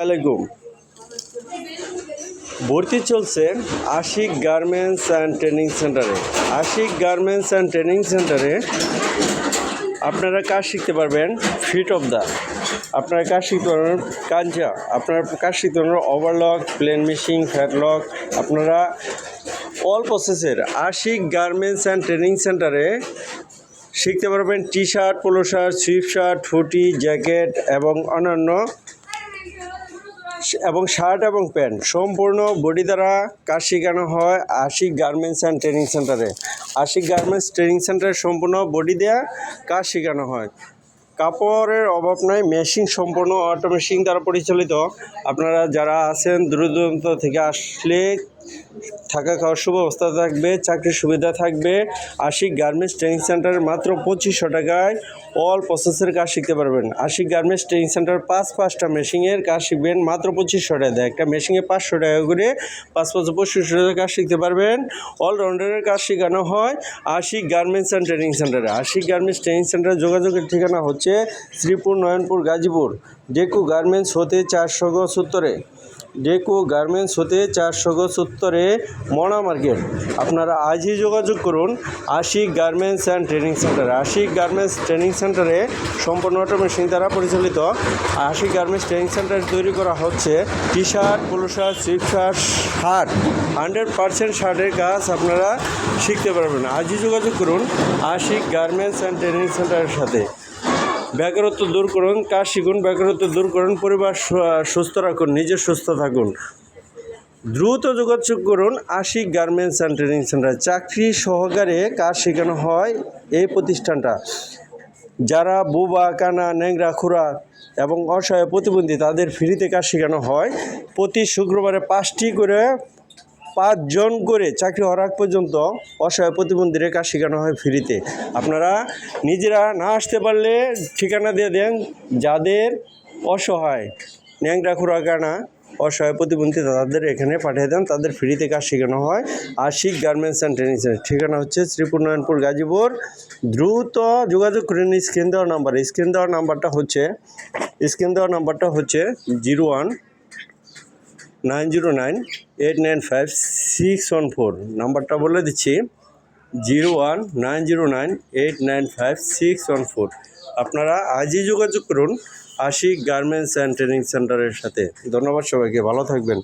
আলাইকুম। ভর্তি চলছে আশিক গার্মেন্টস অ্যান্ড ট্রেনিং সেন্টারে। আশিক গার্মেন্টস অ্যান্ড ট্রেনিং সেন্টারে আপনারা কাজ শিখতে পারবেন ফিট অফ দ্য, আপনারা কাজ শিখতে পারবেন কাঞ্জা, আপনারা কাজ শিখতে পারবেন ওভারলক, প্লেন মেশিং, ফ্যাটলক। আপনারা অল প্রসেসের আশিক গার্মেন্টস অ্যান্ড ট্রেনিং সেন্টারে শিখতে পারবেন T shirt, polo shirt, Swift shirt, hoodie, jacket এবং অন্যান্য এবং শার্ট এবং প্যান্ট সম্পূর্ণ বডি দ্বারা কাজ শেখানো হয় আশিক গার্মেন্টস অ্যান্ড ট্রেনিং সেন্টারে। আশিক গার্মেন্টস ট্রেনিং সেন্টারে সম্পূর্ণ বডি দেওয়া কাজ শেখানো হয়। কাপড়ের অভাব নাই, মেশিন সম্পূর্ণ অটো মেশিন দ্বারা পরিচালিত। আপনারা যারা আছেন দূর দূরান্ত থেকে আসলে থাকা খাওয়ার সুব্যবস্থা থাকবে, চাকরির সুবিধা থাকবে। আশিক গার্মেন্টস ট্রেনিং সেন্টার মাত্র 2500 টাকায় অল প্রসেসের কাজ শিখতে পারবেন। আশিক গার্মেন্টস ট্রেনিং সেন্টার 5টা মেশিনের কাজ শিখবেন মাত্র 2500 টাকা দেয়। একটা মেশিনে 500 টাকা করে 5-5-2500 টাকা কাজ শিখতে পারবেন। অলরাউন্ডারের কাজ শেখানো হয় আশিক গার্মেন্টস অ্যান্ড ট্রেনিং সেন্টারে। আশিক গার্মেন্টস ট্রেনিং সেন্টারে যোগাযোগের ঠিকানা হচ্ছে শ্রীপুর, নয়নপুর, গাজীপুর। ডেকু গার্মেন্টস হতে 400 গজ উত্তরে, ডেকু গার্মেন্টস হতে 400 গজ উত্তরে মনা মার্কেট। আপনারা আজই যোগাযোগ করুন আশিক গার্মেন্টস অ্যান্ড ট্রেনিং সেন্টারে। আশিক গার্মেন্টস ট্রেনিং সেন্টারে সম্পূর্ণ অটো মেশিন দ্বারা পরিচালিত। আশিক গার্মেন্টস ট্রেনিং সেন্টারে তৈরি করা হচ্ছে T shirt, polo shirt, Swift shirt, shirt 100% শার্টের কাজ আপনারা শিখতে পারবেন। আজই যোগাযোগ করুন আশিক গার্মেন্টস অ্যান্ড ট্রেনিং সেন্টারের সাথে। বেকারত্ব দূর করুন, কাজ শিখুন, বেকারত্ব দূর করুন, পরিবার সুস্থ রাখুন, নিজে সুস্থ থাকুন। দ্রুত যোগাযোগ করুন Ashik garments and training centre. চাকরি সহকারে কাজ শেখানো হয় এই প্রতিষ্ঠানটা। যারা বোবা, কানা, ন্যাংরা, খুরা এবং অসহায় প্রতিবন্ধী তাদের ফ্রিতে কাজ শেখানো হয়। প্রতি শুক্রবারে 5 জন করে চাকরি হওয়ার আগ পর্যন্ত অসহায় প্রতিবন্ধীদের কাজ শেখানো হয় ফ্রিতে। আপনারা নিজেরা না আসতে পারলে ঠিকানা দিয়ে দেন, যাদের অসহায়, ন্যাংরা, খুরা, কানা, অসহায় প্রতিবন্ধী তাদের এখানে পাঠিয়ে দেন, তাদের ফ্রিতে কাজ শেখানো হয় Ashik garments and training centre. ঠিকানা হচ্ছে শ্রীপুর, নয়নপুর, গাজীপুর। দ্রুত যোগাযোগ করেন স্ক্রিন দেওয়ার নাম্বারে। স্ক্রিন দেওয়ার নাম্বারটা হচ্ছে 01-909-895-614। নাম্বারটা বলে দিচ্ছি 01-909-895-614। আপনারা আজই যোগাযোগ করুন আশিক গার্মেন্টস অ্যান্ড ট্রেনিং সেন্টারের সাথে। ধন্যবাদ সবাইকে, ভালো থাকবেন।